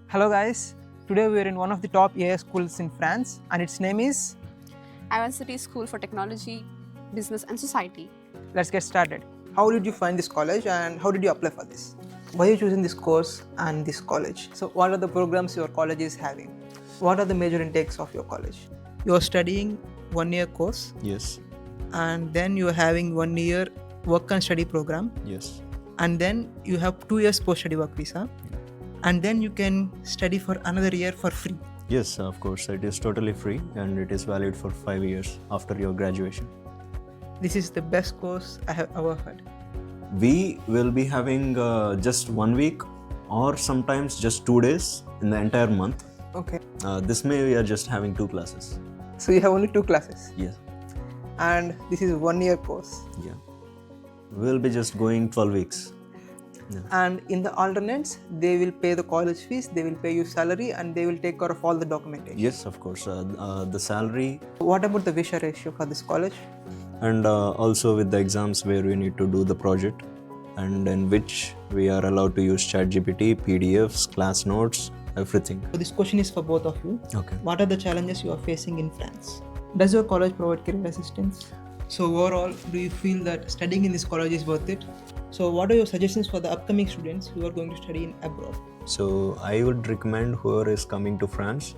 Hello guys, today we are in one of the top AI schools in France and its name is... Aivancity School for Technology, Business and Society. Let's get started. How did you find this college and how did you apply for this? Why are you choosing this course and this college? So what are the programs your college is having? What are the major intakes of your college? You are studying 1 year course Yes, and then you are having 1 year work and study program yes, and then you have 2 years post-study work visa and then you can study for another year for free. yes, of course. It is totally free and it is valid for 5 years after your graduation. This is the best course I have ever heard. We will be having just 1 week or sometimes just 2 days in the entire month. Okay. This May we are just having 2 classes. So you have only 2 classes Yes, and this is 1 year course. yeah. We will be just going 12 weeks. And in the alternates, they will pay the college fees, they will pay you salary and they will take care of all the documentation. Yes, of course. The salary What about the visa ratio for this college? and also with the exams where we need to do the project and in which we are allowed to use ChatGPT, PDFs, class notes, everything. So this question is for both of you. Okay. What are the challenges you are facing in France? Does your college provide career assistance? So overall, do you feel that studying in this college is worth it? So what are your suggestions for the upcoming students who are going to study in abroad? So I would recommend whoever is coming to France.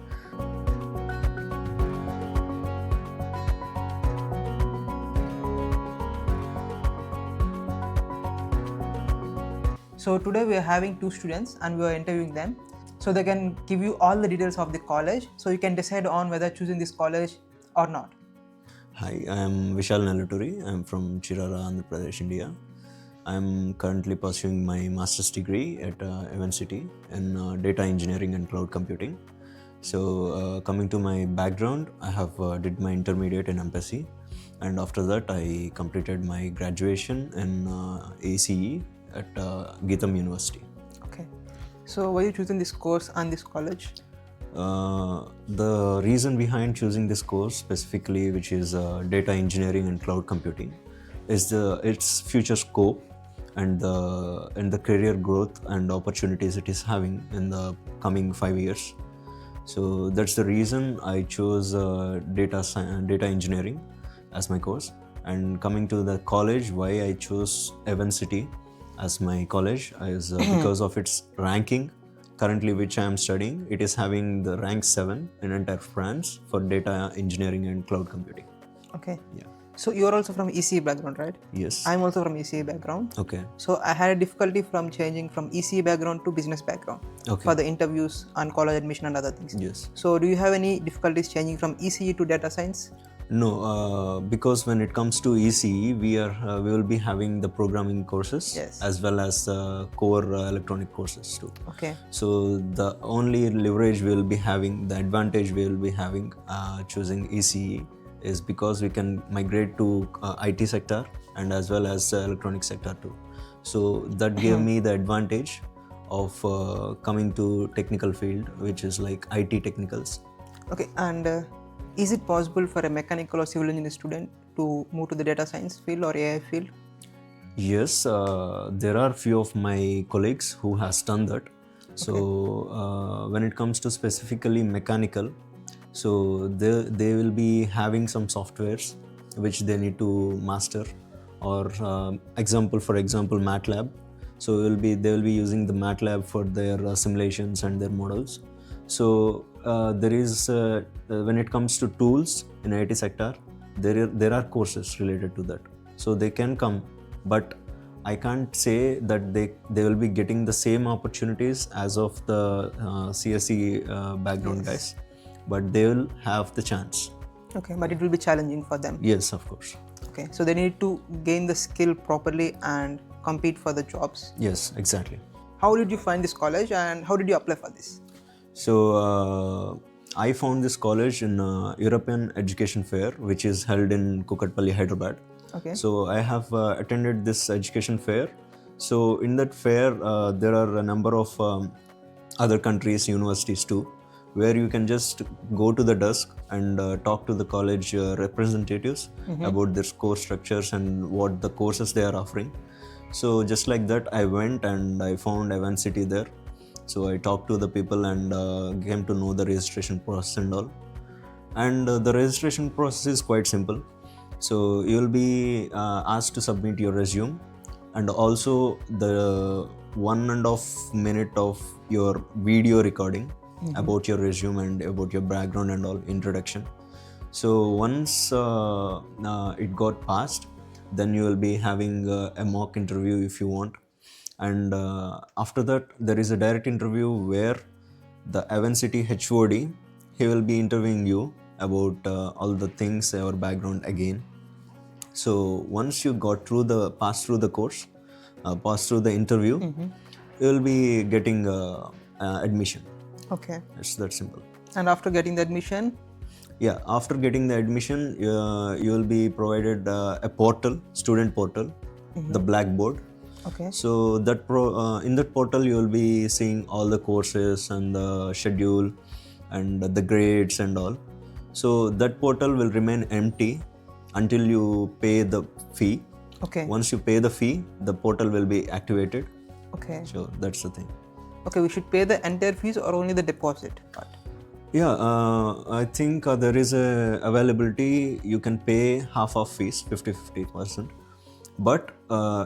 So today we are having 2 students and we are interviewing them. So they can give you all the details of the college so you can decide on whether choosing this college or not. Hi, I am Vishal Nelaturi. I am from Chirara, Andhra Pradesh, India. I am currently pursuing my master's degree at Aivancity in data engineering and cloud computing. So coming to my background, I have did my intermediate in MPSC, and after that I completed my graduation in ACE at Geetham University. Okay. So why are you choosing this course and this college? The reason behind choosing this course specifically, which is data engineering and cloud computing, is its future scope and the career growth and opportunities it is having in the coming 5 years. So that's the reason I chose data engineering as my course. And coming to the college, why I chose Aivancity as my college is because of its ranking. Currently, which I am studying, it is having the rank 7 in entire France for data engineering and cloud computing. Okay. Yeah. So you are also from ECE background, right? Yes. I'm also from ECE background. Okay. So I had a difficulty from changing from ECE background to business background Okay. for the interviews and college admission and other things. Yes. So do you have any difficulties changing from ECE to data science? No, because when it comes to ECE, we will be having the programming courses Yes. as well as core electronic courses too. Okay. So the only leverage we will be having, the advantage we will be having choosing ECE is because we can migrate to IT sector and as well as electronic sector too. So that gave me the advantage of coming to technical field, which is like IT technicals. Okay. And is it possible for a mechanical or civil engineering student to move to the data science field or AI field? Yes, there are few of my colleagues who has done that. So when it comes to specifically mechanical, so they will be having some softwares which they need to master, or for example MATLAB. So they will be using the MATLAB for their simulations and their models. So there is when it comes to tools in IT sector, there are courses related to that. So they can come, but I can't say that they will be getting the same opportunities as of the CSE background guys, but they will have the chance. Okay, but it will be challenging for them. Yes, of course. Okay, so they need to gain the skill properly and compete for the jobs. Yes, exactly. How did you find this college and how did you apply for this? So I found this college in European Education Fair, which is held in Kukatpalli, Hyderabad. Okay. So I have attended this education fair. So in that fair, there are a number of other countries, universities too, where you can just go to the desk and talk to the college representatives about their course structures and what the courses they are offering. So just like that, I went and I found Aivancity there. So I talked to the people and came to know the registration process and all. And the registration process is quite simple. So you will be asked to submit your resume, and also the 1.5 minute of your video recording about your resume and about your background and all introduction. So once it got passed, then you will be having a mock interview if you want, and after that there is a direct interview where the Aivancity HOD, he will be interviewing you about all the things, your background again. So once you pass through the course, pass through the interview, you will be getting admission. Okay. It's that simple. And after getting the admission, Yeah, after getting the admission, you will be provided a portal, student portal, the Blackboard. okay. So that in that portal you will be seeing all the courses and the schedule and the grades and all. So that portal will remain empty until you pay the fee. Okay. Once you pay the fee, the portal will be activated. Okay. So that's the thing. Okay, we should pay the entire fees or only the deposit part? Yeah, I think there is a availability. You can pay half of fees, 50%. But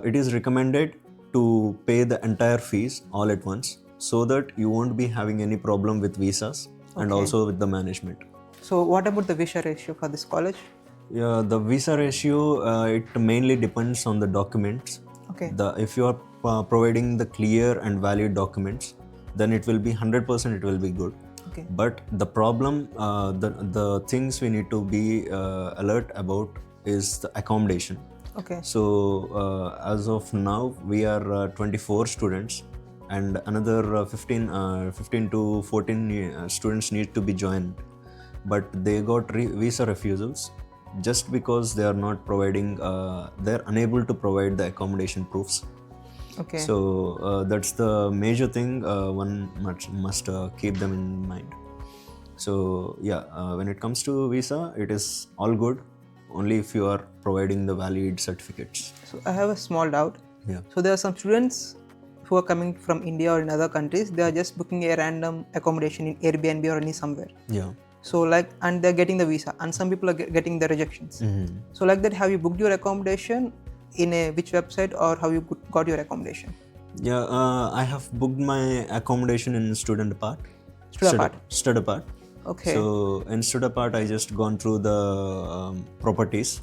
it is recommended to pay the entire fees all at once, so that you won't be having any problem with visas and also with the management. So what about the visa ratio for this college? Yeah, the visa ratio, it mainly depends on the documents. Okay. If you are providing the clear and valid documents, then it will be 100%, it will be good. Okay. But the problem, the things we need to be alert about is the accommodation. Okay. So as of now, we are 24 students, and another 15 to 14 students need to be joined. But they got visa refusals just because they are not providing, they're unable to provide the accommodation proofs. Okay. So that's the major thing one must keep them in mind. So yeah, when it comes to visa, it is all good only if you are providing the valid certificates. So I have a small doubt. Yeah. So there are some students who are coming from India or in other countries. They are just booking a random accommodation in Airbnb or any somewhere. Yeah. So and they're getting the visa, and some people are getting the rejections. So like that, have you booked your accommodation in which website, or how you got your accommodation? Yeah, I have booked my accommodation in Student Apart. Student Apart. Okay. So in Student Apart, I just gone through the properties,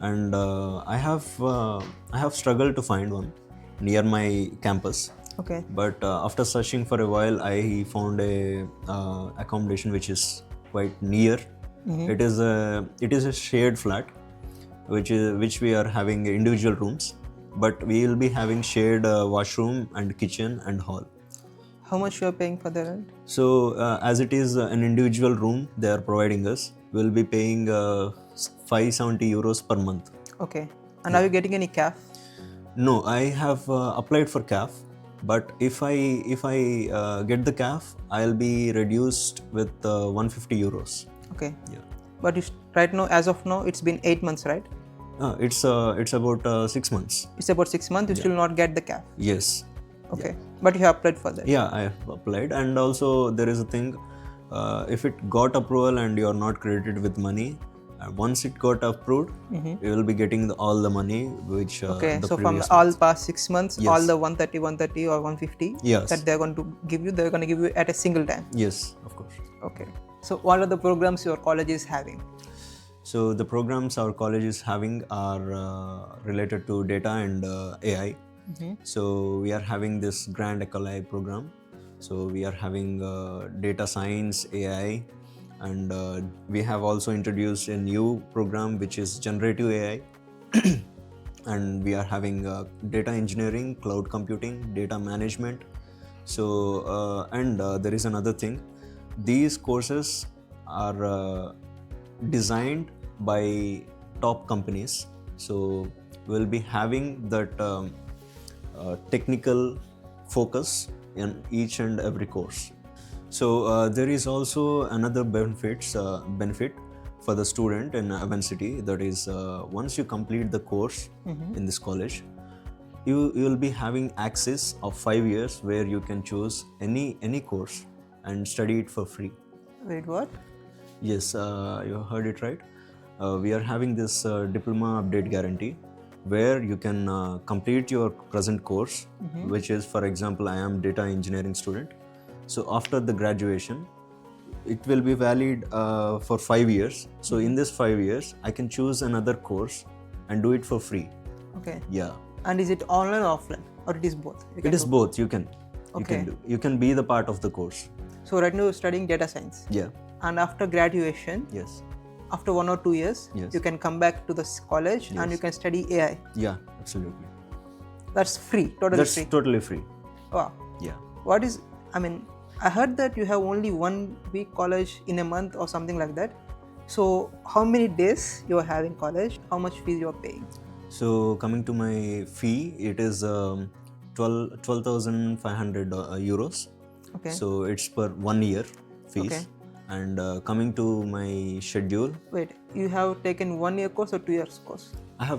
and I have struggled to find one near my campus. Okay. But after searching for a while, I found a accommodation which is quite near. It is a shared flat, which we are having individual rooms, but we will be having shared washroom and kitchen and hall. How much you are paying for the rent? So as it is an individual room they are providing us, we will be paying 570 euros per month. Okay. And are you getting any CAF? No, I have applied for CAF, but if I get the CAF, I'll be reduced with 150 euros. Okay. Yeah. But right now, as of now, it's been 8 months, right? It's about 6 months. It's about 6 months. You still not get the CAF. Yes. Okay. But you have applied for that. Yeah, I have applied, and also there is a thing. If it got approval and you are not credited with money, once it got approved, you will be getting all the money which. Okay. The So from previous all months. past 6 months, Yes. all the 130 or 150 Yes. that they're going to give you, they're going to give you at a single time. Yes, of course. Okay. So what are the programs your college is having? So the programs our college is having are related to data and AI. So we are having this Grand Ecole program. So we are having data science, AI, and we have also introduced a new program which is generative AI. And we are having data engineering, cloud computing, data management. So and there is another thing. These courses are designed by top companies. So we'll be having that technical focus in each and every course. So there is also another benefit for the student in Aivancity, that is once you complete the course in this college, you will be having access of 5 years where you can choose any course and study it for free. Wait, what? Yes, you heard it right. We are having this diploma update guarantee where you can complete your present course, which is, for example, I am data engineering student. So after the graduation, it will be valid for 5 years. So in this 5 years, I can choose another course and do it for free. Okay. Yeah. And is it online or offline, or it is both? You can It is do- both. You can Okay. do. You can be the part of the course. So right now you're studying data science, Yeah. and after graduation, Yes. after 1 or 2 years, Yes. you can come back to the college and you can study AI. Yeah. Absolutely. That's free, totally That's free. totally free. Wow. Yeah. What is? I mean, I heard that you have only 1 week college in a month or something like that. So how many days you are having college? How much fees you are paying? So coming to my fee, it is 12,500 euros. Okay. So it's per 1 year fees. Okay. And coming to my schedule, Wait, you have taken 1 year course or 2 years course? I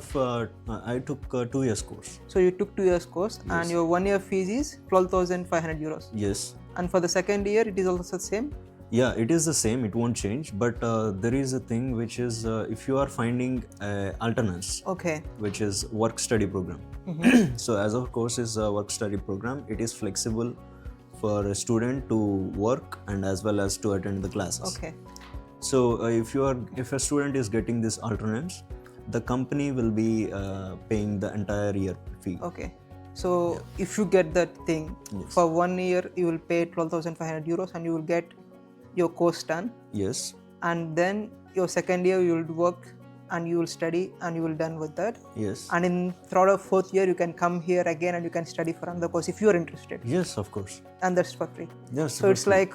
took 2 years course. So you took 2 years course, and your 1 year fees is 12,500 euros. Yes. And for the second year, it is also the same. Yeah, it is the same. It won't change. But there is a thing which is if you are finding alternance, Okay. which is work study program. So as our course is a work study program, it is flexible for a student to work and as well as to attend the classes. Okay. So if a student is getting this alternance, the company will be paying the entire year fee. Okay. So if you get that thing, for 1 year you will pay 12,500 euros and you will get your course done. Yes. And then your second year you will work and you will study and you will done with that. Yes. And in third or fourth year you can come here again and you can study for another course if you are interested. Yes, of course. And that's for free. Yes. So it's like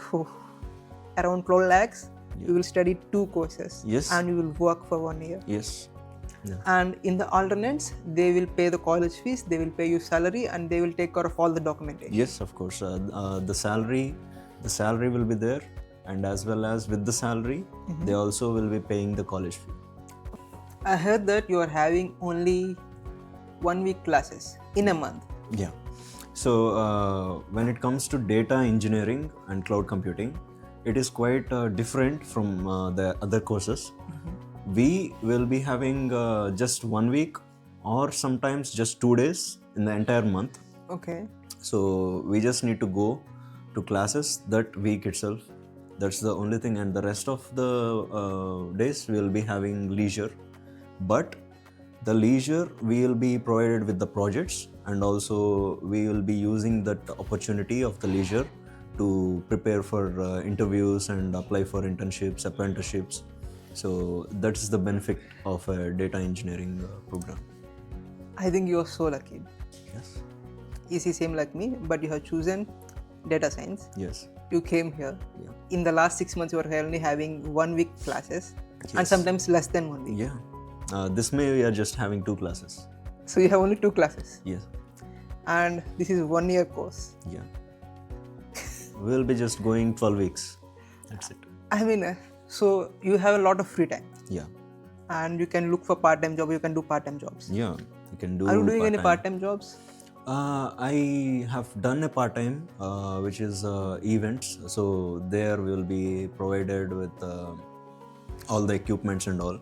around 12 lakhs. You will study 2 courses. Yes. And you will work for 1 year. Yes. Yeah. And in the alternates, they will pay the college fees, they will pay you salary, and they will take care of all the documentation. Yes, of course. The salary will be there, and as well as with the salary, they also will be paying the college fee. I heard that you are having only 1 week classes in a month. Yeah. So when it comes to data engineering and cloud computing, it is quite different from the other courses. We will be having just 1 week or sometimes just 2 days in the entire month. Okay. So we just need to go to classes that week itself. That's the only thing, and the rest of the days we will be having leisure. But the leisure we will be provided with the projects, and also we will be using that opportunity of the leisure to prepare for interviews and apply for internships, apprenticeships. So that is the benefit of a data engineering program. I think you are so lucky. Yes. Easy, same like me, but you have chosen data science. Yes. You came here. Yeah. In the last 6 months, you are only having 1 week classes, and Yes. sometimes less than 1 week. Yeah. This May we are just having 2 classes. So you have only 2 classes, Yes. and this is 1 year course. Yeah. We'll be just going 12 weeks. That's it. I mean, so you have a lot of free time, Yeah. and you can look for part-time job. You can do part-time jobs. Yeah. You can do. Are you doing any part-time. part-time jobs? I have done a part-time, which is events. So there we will be provided with all the equipments and all.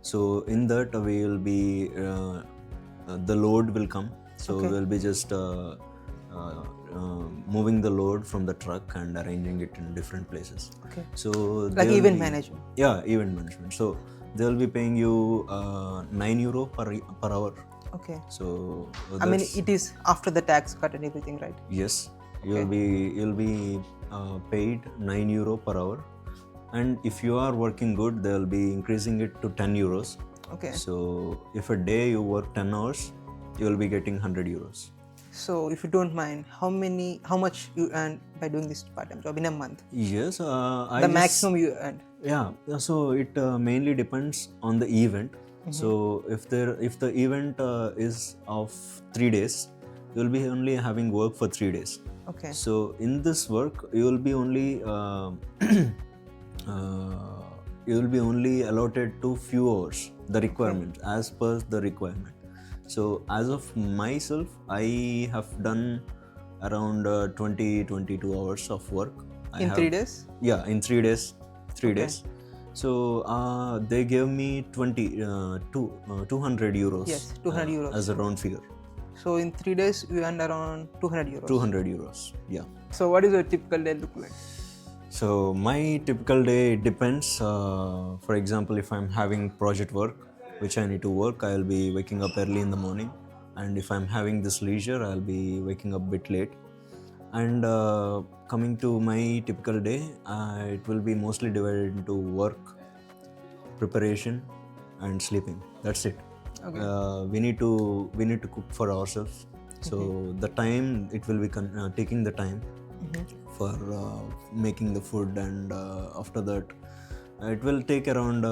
So in that we will be the load will come. So Okay. we'll be just moving the load from the truck and arranging it in different places. Okay. So Like they'll event be- management. Yeah, event management. So they'll be paying you €9 per hour. Okay. So I mean, that's- it is after the tax cut and everything, right? yes, you'll be paid €9 per hour, and if you are working good, they'll be increasing it to €10. Okay. So if a day you work 10 hours, you will be getting €100. So if you don't mind, how much you earn by doing this part-time job in a month? Yes, The maximum you earned. Yeah, so it mainly depends on the event. So if the event is of 3 days, you will be only having work for 3 days. Okay. So in this work, you will be only allotted to few hours, the requirement as per the requirement. So as of myself, I have done around 20-22 hours of work. In 3 days? Yeah, in 3 days. 3 Okay. days. So they gave me 200 euros. Yes, 200 euros. As a round figure. So in 3 days, you earned around 200 euros. 200 euros. Yeah. So what is your typical day look like? So my typical day depends. For example, if I'm having project work, which I need to work, I'll be waking up early in the morning. And if I'm having this leisure, I'll be waking up a bit late. And coming to my typical day, it will be mostly divided into work, preparation, and sleeping. That's it. Okay. We need to cook for ourselves. So the time it will be taking the time for making the food, and after that it will take around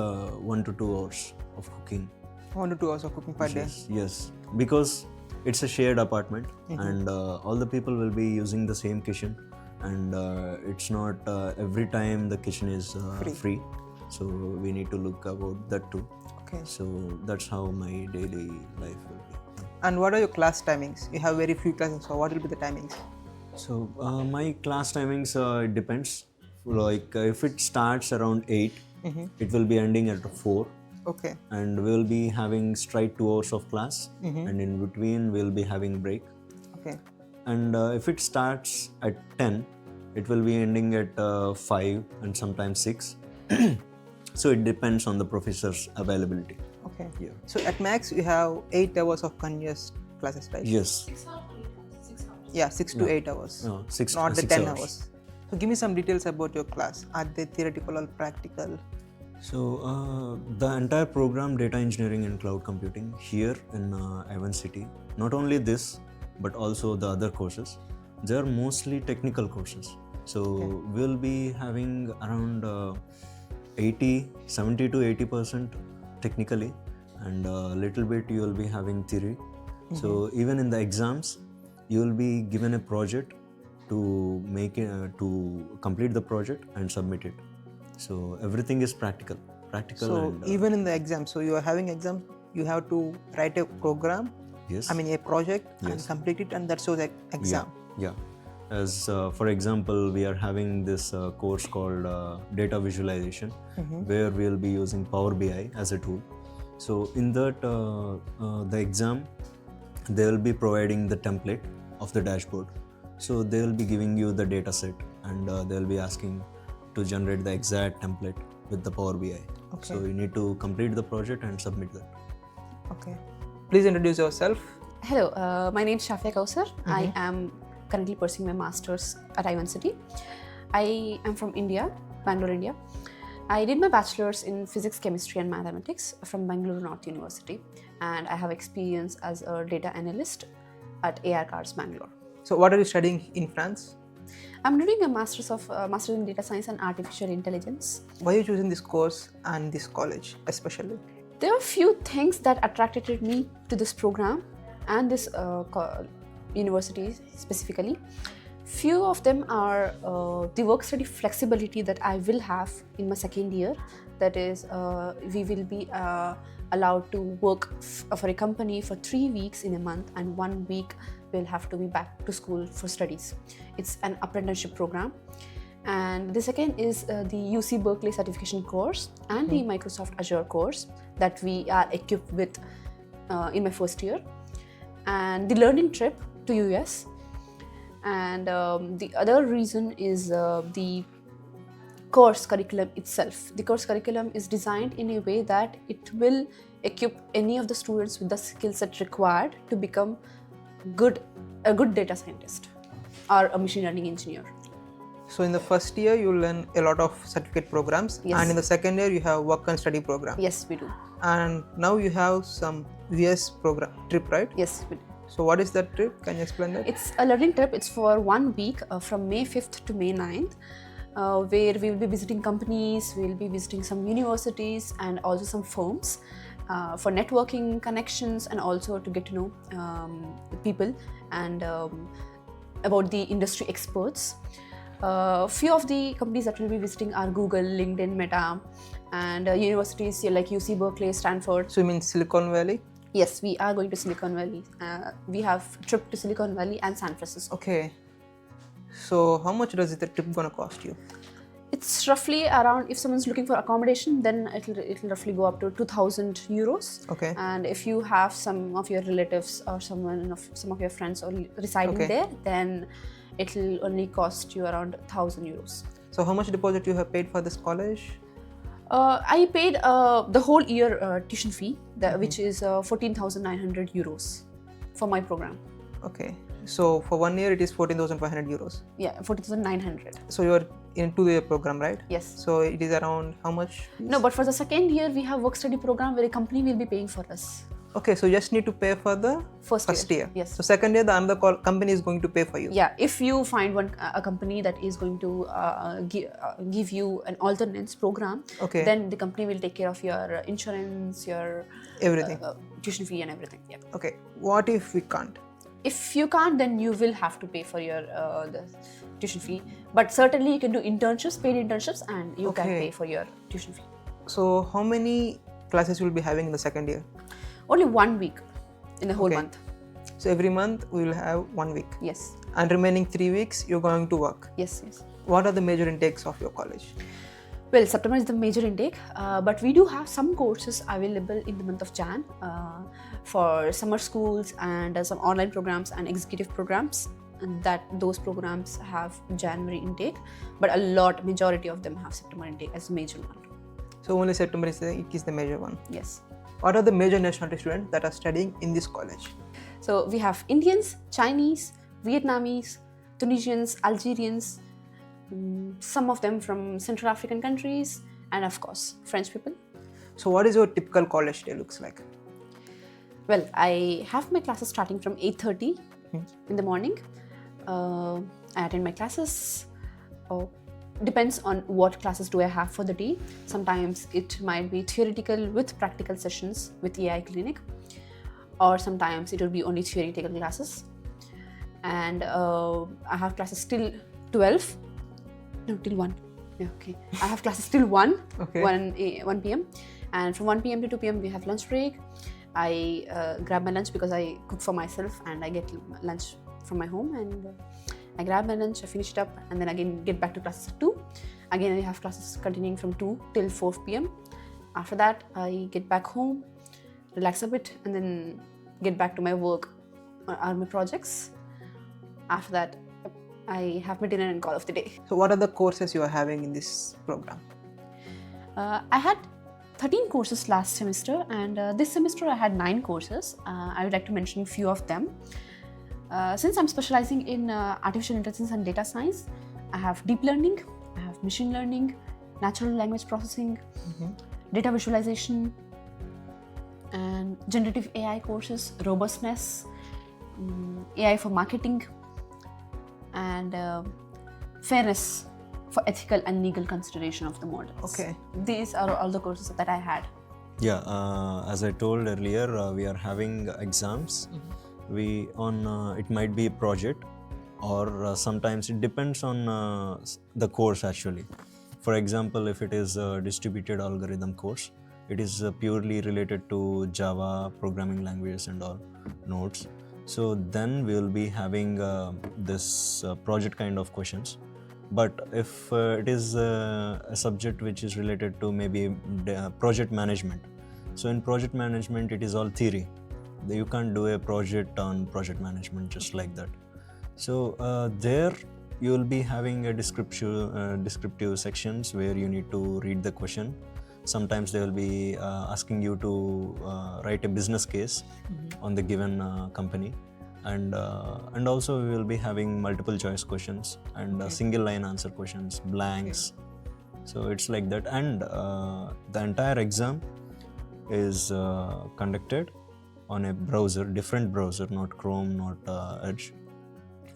1 to 2 hours of cooking. 1 to 2 hours of cooking per day. Yes, because it's a shared apartment, and all the people will be using the same kitchen, and it's not every time the kitchen is free. So we need to look about that too. Okay. So that's how my daily life will be. And what are your class timings? You have very few classes, so what will be the timings? So my class timings, it depends. Like if it starts around 8, it will be ending at 4. Okay. And we'll be having straight 2 hours of class, and in between we'll be having break. Okay. And if it starts at 10, it will be ending at 5 and sometimes 6. So it depends on the professor's availability. Okay. Yeah. So at max you have 8 hours of continuous classes, right? Yes. Yeah, 6 to 8 hours. No, six. Not the 6 10 hours. So give me some details about your class. Are they theoretical or practical? So the entire program, data engineering and cloud computing, here in Aivancity, not only this but also the other courses, they are mostly technical courses. So we'll be having around 70 to 80% technically, and a little bit you will be having theory. So even in the exams, you will be given a project to make it, to complete the project and submit it. So everything is practical. So And, even in the exam, so you are having exam, you have to write a program, yes. a project and complete it, and that's your exam. Yeah. As for example, we are having this course called data visualization, where we'll be using Power BI as a tool. So in that, the exam, they will be providing the template of the dashboard. So they will be giving you the data set, and they will be asking to generate the exact template with the Power BI. Okay. So you need to complete the project and submit that. Okay. Please introduce yourself. Hello, my name is Shafiya. I am currently pursuing my master's at Aivancity. I am from India, Bangalore, India. I did my bachelor's in physics, chemistry and mathematics from Bangalore North University, and I have experience as a data analyst at AR Cars, Bangalore. So what are you studying in France? I'm doing a master's in data science and artificial intelligence. Why are you choosing this course and this college especially? There are a few things that attracted me to this program and this university specifically. Few of them are the work study flexibility that I will have in my second year. That is, we will be allowed to work for a company for 3 weeks in a month, and 1 week we'll have to be back to school for studies. It's an apprenticeship program. And the second is the UC Berkeley certification course and the Microsoft Azure course that we are equipped with in my first year. And the learning trip to US. And the other reason is the course curriculum itself. The course curriculum is designed in a way that it will equip any of the students with the skill set required to become a good data scientist or a machine learning engineer. So in the first year you learn a lot of certificate programs, Yes. and in the second year you have work and study program. Yes, we do. And now you have some US program trip, right? Yes, we do. So what is that trip? Can you explain that? It's a learning trip. It's for 1 week from May 5th to May 9th, where we will be visiting companies, we will be visiting some universities and also some firms for networking connections, and also to get to know people and about the industry experts. Few of the companies that we'll be visiting are Google, LinkedIn, Meta, and universities like UC Berkeley, Stanford. So you mean Silicon Valley? Yes, we are going to Silicon Valley. We have a trip to Silicon Valley and San Francisco. Okay. So how much does the trip gonna cost you? It's roughly around, if someone's looking for accommodation, then it'll roughly go up to 2,000 euros. Okay. And if you have some of your relatives or some of your friends residing Okay. there, then it'll only cost you around 1,000 euros. So how much deposit you have paid for this college? I paid the whole year tuition fee, which is 14,900 euros for my program. Okay. So for 1 year it is 14,500 euros. Yeah, 14,900. So you are in 2 year program, right? Yes. So it is around how much? No, but for the second year, we have work study program where a company will be paying for us. Okay, so you just need to pay for the First year. Yes. So second year, the another company is going to pay for you. Yeah, if you find a company that is going to give you an alternates program, Okay. then the company will take care of your insurance, your Everything. tuition fee and everything. Yeah. Okay. What if we can't? If you can't, then you will have to pay for your the tuition fee. But certainly you can do internships, paid internships, and you can Okay. pay for your tuition fee. So how many classes you will be having in the second year? Only 1 week in the whole Okay. month. So every month we will have 1 week, Yes. and remaining 3 weeks you're going to work. Yes. Yes. What are the major intakes of your college? Well, September is the major intake, but we do have some courses available in the month of Jan for summer schools and some online programs and executive programs. And those programs have January intake, but majority of them have September intake as a major one. So only September is the major one. Yes. What are the major nationality students that are studying in this college? So we have Indians, Chinese, Vietnamese, Tunisians, Algerians, some of them from Central African countries, and of course, French people. So what is your typical college day looks like? Well, I have my classes starting from 8:30 in the morning. I attend my classes. Depends on what classes do I have for the day. Sometimes it might be theoretical with practical sessions with AI clinic, or sometimes it will be only theoretical classes. And I have classes till 12. No, till 1. Yeah, okay. I have classes till 1, Okay. 1 p.m. And from 1 p.m. to 2 p.m. we have lunch break. I grab my lunch because I cook for myself and I get lunch from my home, and I grab my lunch, I finish it up, and then again get back to classes at 2. Again, I have classes continuing from 2 till 4 p.m. After that, I get back home, relax a bit, and then get back to my work on my projects. After that, I have my dinner and call of the day. So what are the courses you are having in this program? I had 13 courses last semester, and this semester I had 9 courses. I would like to mention a few of them. Since I'm specializing in artificial intelligence and data science, I have deep learning, I have machine learning, natural language processing, data visualization, and generative AI courses, robustness, AI for marketing, and fairness for ethical and legal consideration of the models. Okay. These are all the courses that I had. Yeah, as I told earlier, we are having exams. It might be a project, or sometimes it depends on the course actually. For example, if it is a distributed algorithm course, it is purely related to Java programming languages and all nodes. So then we will be having this project kind of questions. But if it is a subject which is related to maybe project management, so in project management it is all theory. You can't do a project on project management just like that. So there you will be having a descriptive sections where you need to read the question. Sometimes they will be asking you to write a business case on the given company, and also we will be having multiple choice questions and single line answer questions, blanks. So it's like that, and the entire exam is conducted on a browser, different browser, not Chrome, not Edge.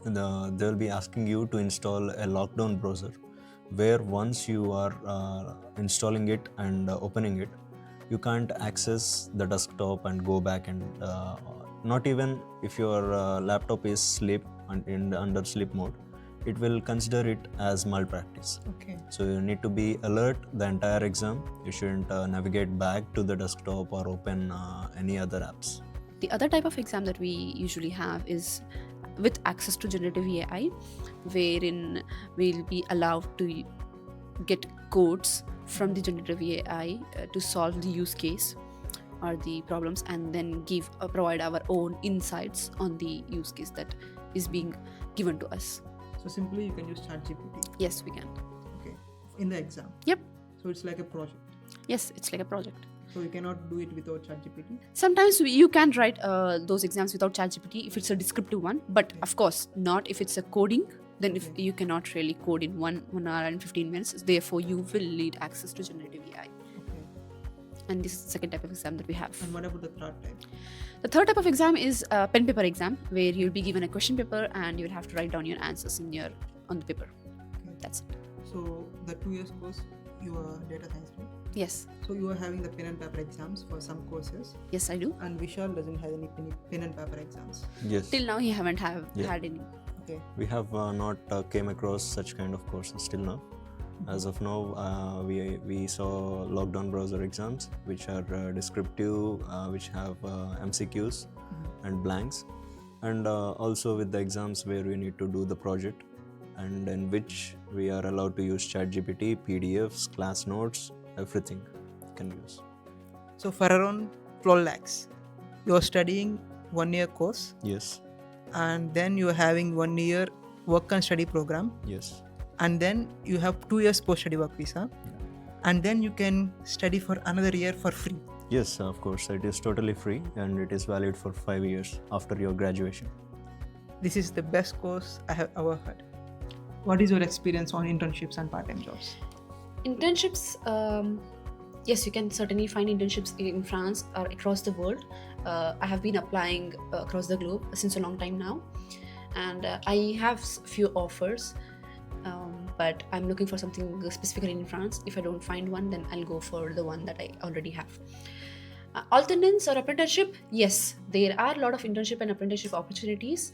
They will be asking you to install a lockdown browser, where once you are installing it and opening it, you can't access the desktop and go back, and not even if your laptop is under sleep mode, it will consider it as malpractice. Okay. So you need to be alert the entire exam. You shouldn't navigate back to the desktop or open any other apps. The other type of exam that we usually have is with access to generative AI, wherein we'll be allowed to get codes from the generative AI to solve the use case or the problems, and then provide our own insights on the use case that is being given to us. So simply you can use ChatGPT. Yes, we can. Okay. In the exam. Yep. So it's like a project. Yes, it's like a project. So you cannot do it without ChatGPT. Sometimes you can write those exams without ChatGPT if it's a descriptive one, but of course not if it's a coding. Then if you cannot really code in 1 hour and 15 minutes, therefore you will need access to generative AI. Okay. And this is the second type of exam that we have. And what about the third type? The third type of exam is a pen paper exam, where you'll be given a question paper and you'll have to write down your answers on the paper. Okay. That's it. So the 2 years course, you are data science, right? Yes. So you are having the pen and paper exams for some courses, Yes, I do. and Vishal doesn't have any pen and paper exams. Yes. Till now, you haven't Yeah. had any. Okay. We have not came across such kind of courses till now. As of now, we saw lockdown browser exams, which are descriptive, which have MCQs and blanks, and also with the exams where we need to do the project, and in which we are allowed to use ChatGPT, PDFs, class notes, everything can use. So for around 12 lakhs, you are studying 1 year course, Yes, and then you are having 1 year work and study program, yes, and then you have 2 years post study work visa, and then you can study for another year for free. yes. Of course, it is totally free and it is valid for 5 years after your graduation. This is the best course I have ever heard. What is your experience on internships and part-time jobs? Internships, yes, you can certainly find internships in France or across the world. I have been applying across the globe since a long time now, and I have few offers, but I'm looking for something specifically in France. If I don't find one, then I'll go for the one that I already have. Alternance or apprenticeship, yes, there are a lot of internship and apprenticeship opportunities.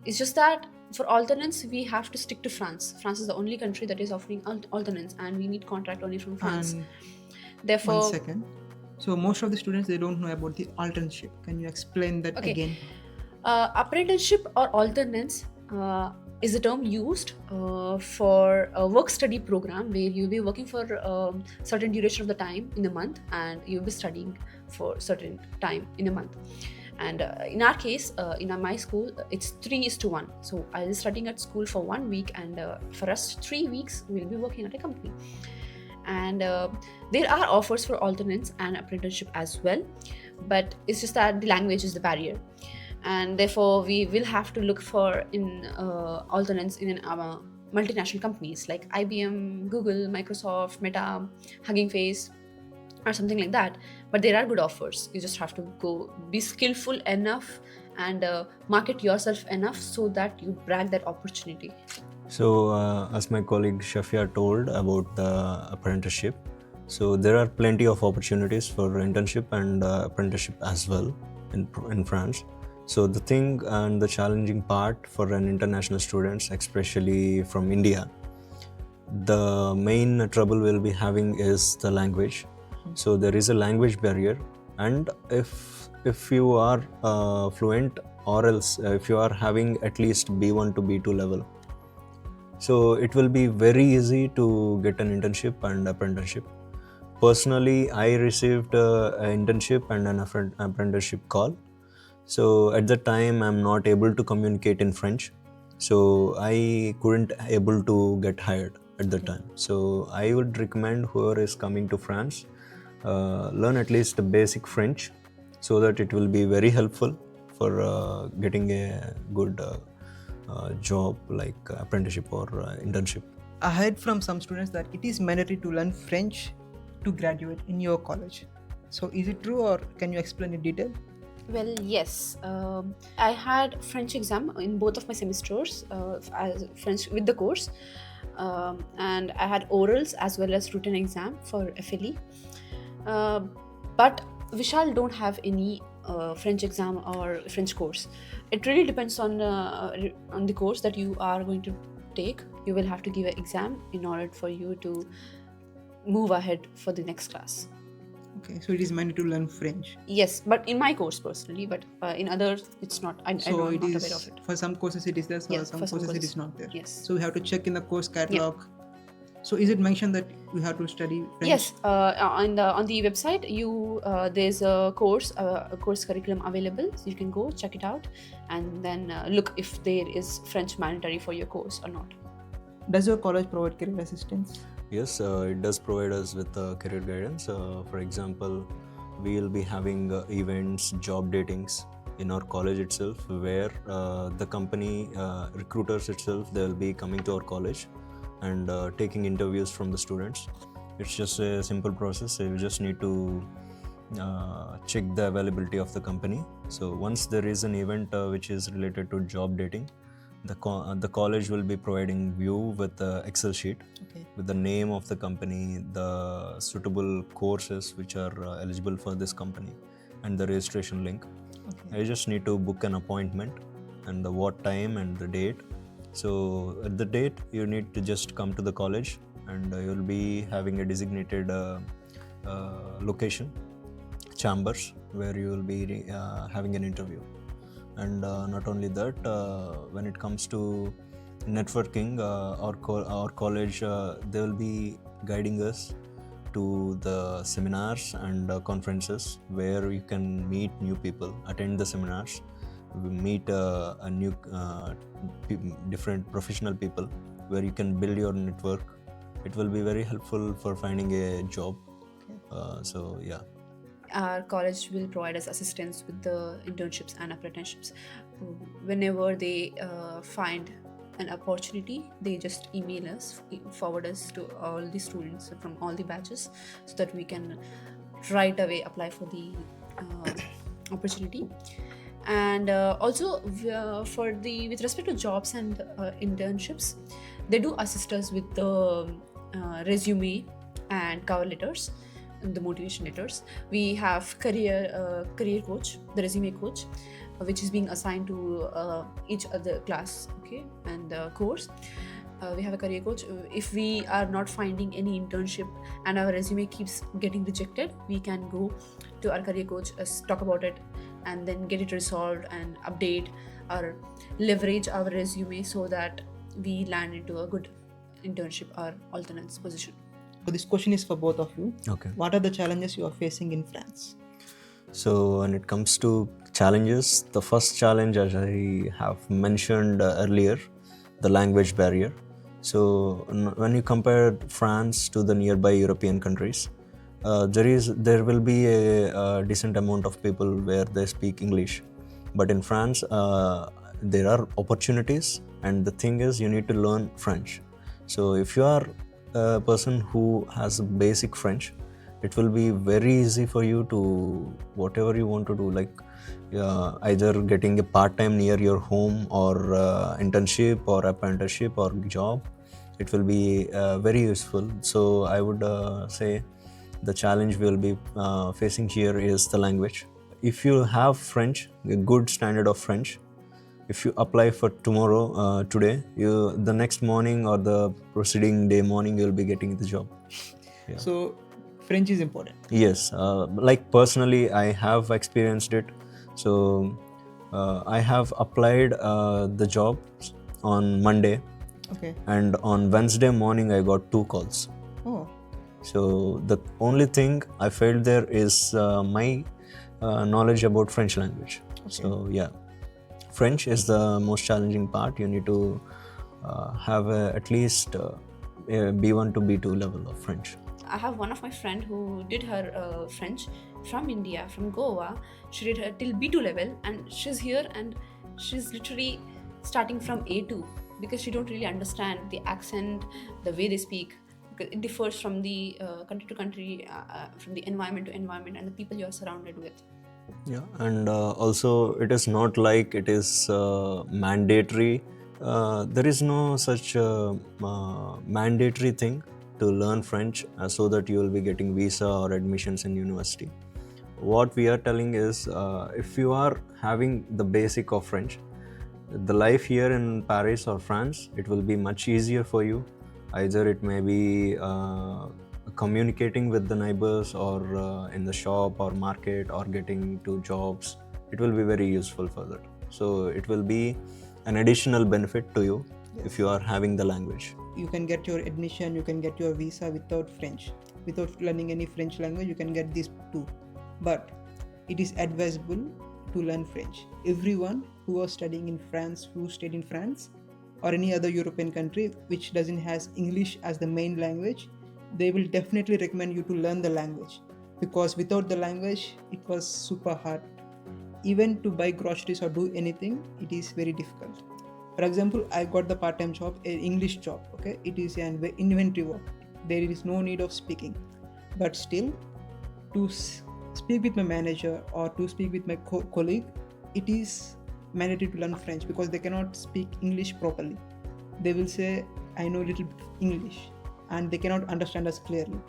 It's just that for alternance, we have to stick to France. France is the only country that is offering alternance, and we need contract only from France. And Therefore, 1 second. So most of the students, they don't know about the alternship. Can you explain that Okay. again? apprenticeship or alternance is a term used for a work study program where you'll be working for certain duration of the time in a month, and you'll be studying for certain time in a month. And in our case, in my school, it's 3:1. So I'll be studying at school for 1 week, and for us 3 weeks we'll be working at a company. And there are offers for alternates and apprenticeship as well, but it's just that the language is the barrier, and therefore we will have to look for in alternates in multinational companies like IBM, Google, Microsoft, Meta, Hugging Face, or something like that. But there are good offers. You just have to go be skillful enough and market yourself enough so that you brag that opportunity. So, as my colleague Shafiya told about the apprenticeship, so there are plenty of opportunities for internship and apprenticeship as well in France. So the thing and the challenging part for an international students, especially from India, the main trouble we'll be having is the language. So there is a language barrier, and if you are fluent, or else if you are having at least B1 to B2 level, so it will be very easy to get an internship and apprenticeship. Personally, I received an internship and an apprenticeship call. So at that time, I'm not able to communicate in French, so I couldn't able to get hired at the time. So I would recommend whoever is coming to France, learn at least the basic French, so that it will be very helpful for getting a good job like apprenticeship or internship. I heard from some students that it is mandatory to learn French to graduate in your college. So is it true, or can you explain in detail? Well, yes. I had French exam in both of my semesters, as French with the course, and I had orals as well as written exam for FLE. But Vishal don't have any French exam or French course. It really depends on the course that you are going to take. You will have to give an exam in order for you to move ahead for the next class. Okay, so it is mandatory to learn French. Yes, but in my course personally, but in others it's not. I So don't, it I'm not is aware of it. for some courses it is there, for Yeah, some for some courses it courses. is not there. Yes. So we have to check in the course catalog. So is it mentioned that we have to study French? Yes, on the website, there's a course curriculum available. So you can go check it out, and then look if there is French mandatory for your course or not. Does your college provide career assistance? Yes, it does provide us with career guidance. For example, we will be having events, job datings in our college itself, where the company recruiters itself, they will be coming to our college and taking interviews from the students. It's just a simple process. You just need to check the availability of the company. So once there is an event which is related to job dating, the college will be providing you with the Excel sheet with the name of the company, the suitable courses which are eligible for this company, and the registration link. I just need to book an appointment and the what time and the date. So at the date, you need to just come to the college, and you'll be having a designated location, chambers, where you will be having an interview. And not only that, when it comes to networking, our college, they will be guiding us to the seminars and conferences where you can meet new people, attend the seminars, meet a new different professional people, where you can build your network. It will be very helpful for finding a job. So yeah. Our college will provide us assistance with the internships and apprenticeships. Whenever they find an opportunity, they just email us, forward us to all the students from all the batches, so that we can right away apply for the opportunity. And also with respect to jobs and internships, they do assist us with the resume and cover letters, the motivation letters. We have career coach, the resume coach, which is being assigned to each other class, and course. We have a career coach. If we are not finding any internship and our resume keeps getting rejected, we can go to our career coach, talk about it, and then get it resolved and update or leverage our resume so that we land into a good internship or alternates position. So this question is for both of you. Okay. What are the challenges you are facing in France? So when it comes to challenges, the first challenge, as I have mentioned earlier, the language barrier. So when you compare France to the nearby European countries, there will be a decent amount of people where they speak English, but in France there are opportunities, and the thing is you need to learn French. So if you are a person who has basic French, it will be very easy for you to whatever you want to do, like either getting a part-time near your home, or internship or apprenticeship or job. It will be very useful. So I would say the challenge we will be facing here is the language. If you have French, a good standard of French, if you apply for today, the next morning or the preceding day morning, you'll be getting the job. Yeah. So French is important. Yes, like personally, I have experienced it. So I have applied the job on Monday, and on Wednesday morning I got 2 calls. Oh. So the only thing I felt there is my knowledge about French language. So yeah, French is the most challenging part. You need to have at least a B1 to B2 level of French. I have one of my friend who did her French from India, from Goa. She did her till B2 level, and she's here and she's literally starting from A2 because she don't really understand the accent, the way they speak. Because it differs from the country to country, from the environment to environment, and the people you are surrounded with. Yeah, and also it is not like it is mandatory. There is no such mandatory thing to learn French so that you will be getting visa or admissions in university. what we are telling is, if you are having the basic of French, the life here in Paris or France, it will be much easier for you. Either it may be communicating with the neighbors, or in the shop or market, or getting to jobs. It will be very useful for that. So it will be an additional benefit to you if you are having the language. You can get your admission, you can get your visa without French. Without learning any French language, you can get these too. But it is advisable to learn French. Everyone who was studying in France, who stayed in France or any other European country which doesn't has English as the main language, they will definitely recommend you to learn the language, because without the language it was super hard. Even to buy groceries or do anything, it is very difficult. For example, I got the part-time job, an English job. Okay, it is an inventory work. There is no need of speaking, but still, to speak with my manager or to speak with my colleague, it is mandatory to learn French, because they cannot speak English properly. They will say, I know a little bit of English, and they cannot understand us clearly.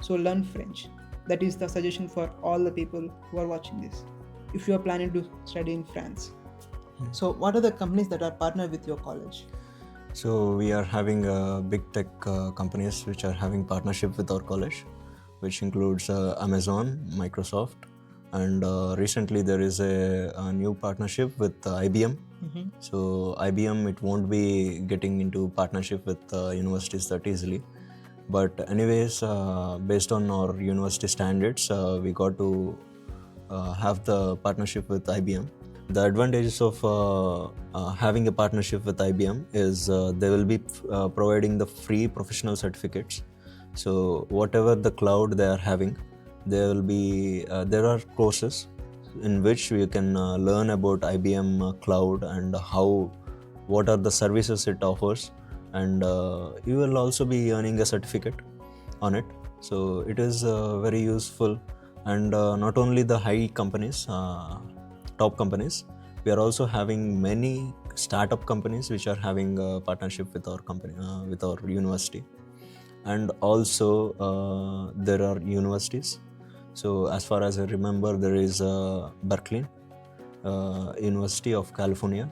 So learn French. That is the suggestion for all the people who are watching this, if you are planning to study in France. So what are the companies that are partnered with your college? So we are having big tech companies which are having partnership with our college, which includes Amazon, Microsoft, and recently there is a new partnership with IBM. So IBM, it won't be getting into partnership with universities that easily. But anyways, based on our university standards, we got to have the partnership with IBM. The advantages of having a partnership with IBM is they will be providing the free professional certificates. So whatever the cloud they are having, there are courses in which we can learn about IBM cloud and what are the services it offers, and you will also be earning a certificate on it. So it is very useful, and not only the high companies, top companies, we are also having many startup companies which are having a partnership with our company, with our university. And also there are universities. So as far as I remember, there is Berkeley, University of California.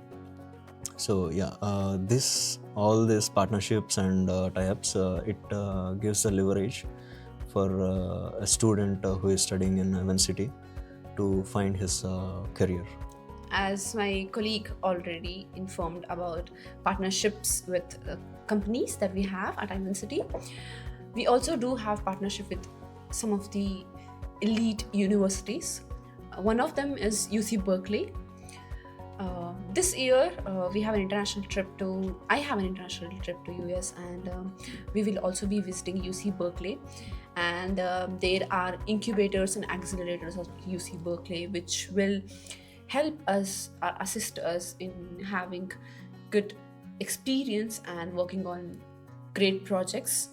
So yeah, all these partnerships and tie-ups, it gives a leverage for a student who is studying in Aivancity to find his career. As my colleague already informed about partnerships with companies that we have at Aivancity, we also do have partnership with some of the elite universities. One of them is UC Berkeley. This year I have an international trip to US, and we will also be visiting UC Berkeley. And there are incubators and accelerators of UC Berkeley which will help us, assist us in having good experience and working on great projects.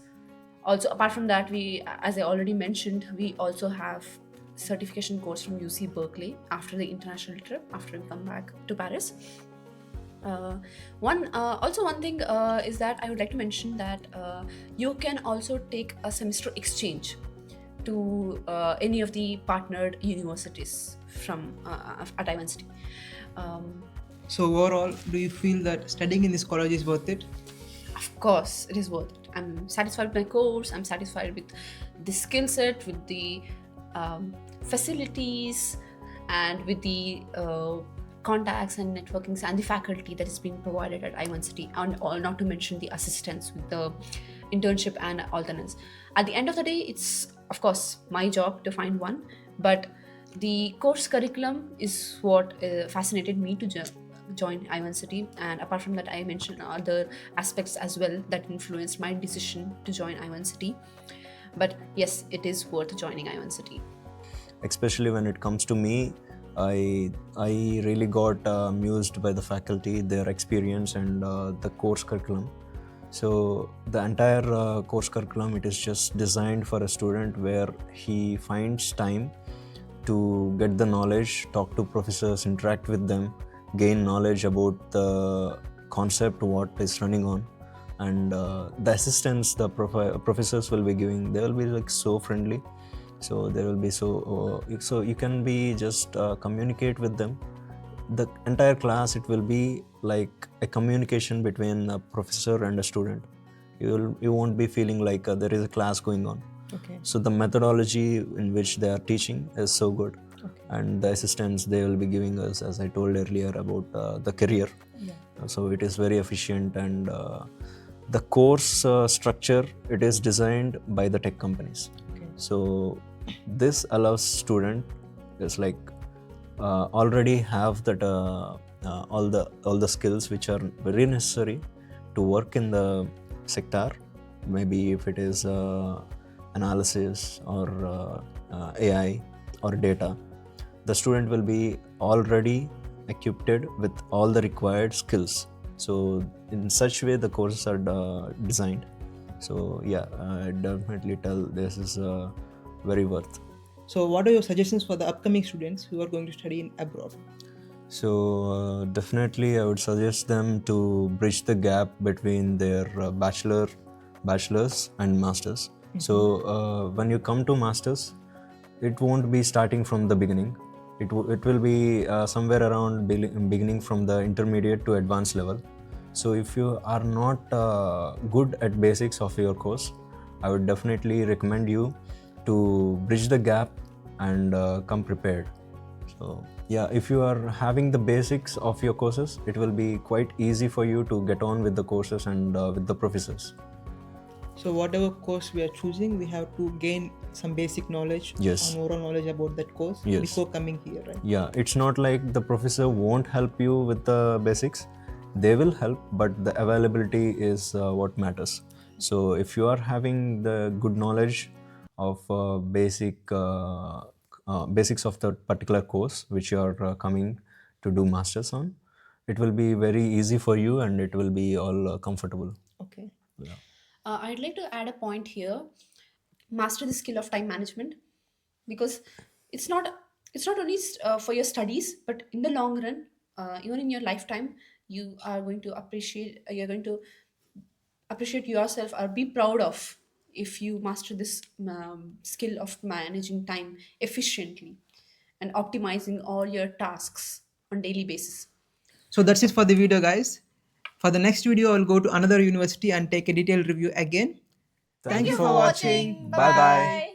Also, apart from that, we, as I already mentioned, we also have certification course from UC Berkeley after the international trip, after we come back to Paris. One thing is that I would like to mention that you can also take a semester exchange to any of the partnered universities from at Aivancity. So overall, do you feel that studying in this college is worth it? Of course, it is worth it. I'm satisfied with my course. I'm satisfied with the skill set, with the facilities, and with the contacts and networkings and the faculty that is being provided at Aivancity, and all, not to mention the assistance with the internship and alternates. At the end of the day, it's of course my job to find one, but the course curriculum is what fascinated me to join Aivancity. And apart from that, I mentioned other aspects as well that influenced my decision to join Aivancity. But yes, it is worth joining Aivancity. Especially when it comes to me, I really got amused by the faculty, their experience, and the course curriculum. So the entire course curriculum, it is just designed for a student where he finds time to get the knowledge, talk to professors, interact with them, gain knowledge about the concept, what is running on, and the assistance the professors will be giving, they will be like so friendly. So there will be so you can be just communicate with them. The entire class, it will be like a communication between a professor and a student. You won't be feeling like there is a class going on. Okay. So the methodology in which they are teaching is so good. Okay. And the assistance they will be giving us, as I told earlier, about the career. Yeah. So it is very efficient, and the course structure, it is designed by the tech companies. Okay. So this allows student is like already have that all the skills which are very necessary to work in the sector. Maybe if it is analysis or AI or data, the student will be already equipped with all the required skills. So in such way the courses are designed. So yeah, I definitely tell this is very worth. So, what are your suggestions for the upcoming students who are going to study in abroad? So definitely I would suggest them to bridge the gap between their bachelor's and masters. So when you come to masters, it won't be starting from the beginning. It will be somewhere around beginning from the intermediate to advanced level. So if you are not good at basics of your course, I would definitely recommend you to bridge the gap and come prepared. So yeah, if you are having the basics of your courses, it will be quite easy for you to get on with the courses and with the professors. So, whatever course we are choosing, we have to gain some basic knowledge, Yes. or moral knowledge about that course Yes. before coming here, right? Yeah, it's not like the professor won't help you with the basics. They will help, but the availability is what matters. So if you are having the good knowledge of basics of the particular course which you are coming to do masters on, it will be very easy for you and it will be all comfortable. Okay. Yeah. I'd like to add a point here. Master the skill of time management, because it's not only for your studies, but in the long run, even in your lifetime, you are going to appreciate yourself or be proud of if you master this skill of managing time efficiently and optimizing all your tasks on daily basis. So, that's it for the video, guys. For the next video, I'll go to another university and take a detailed review again. Thank you for watching. Bye bye.